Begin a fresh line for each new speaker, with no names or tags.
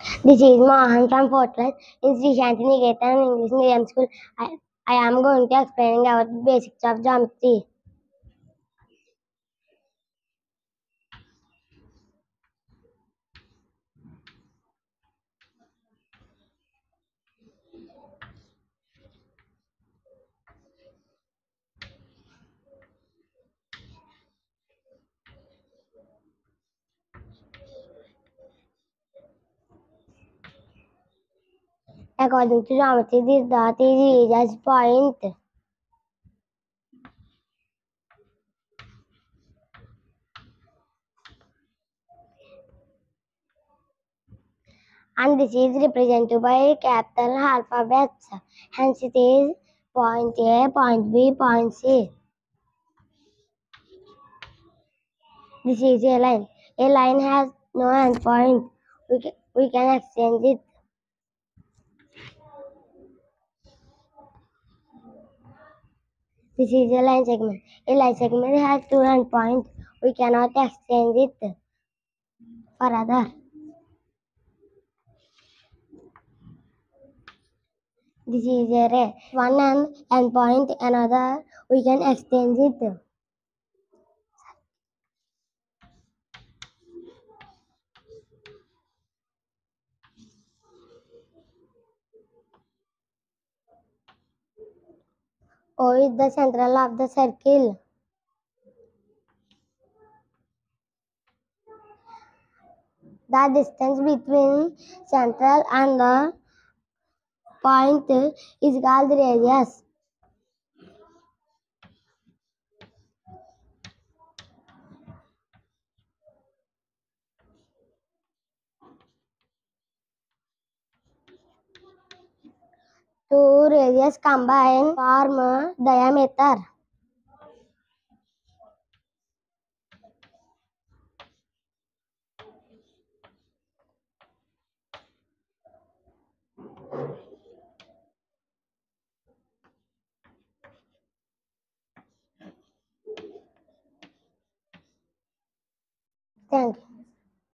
This is Mohan from fourth class in Sri Shanti Niketan English Medium School. I am going to explain about basics of geometry. According to geometry, this dot is used as point. And this is represented by capital alphabets. Hence it is point A, point B, point C. This is a line. A line has no endpoint. We can exchange it. This is a line segment. A line segment has two endpoints. We cannot exchange it for other. This is a ray. One endpoint, another we can exchange it. O is the central of the circle. The distance between central and the point is called radius. Two radius combine form diameter.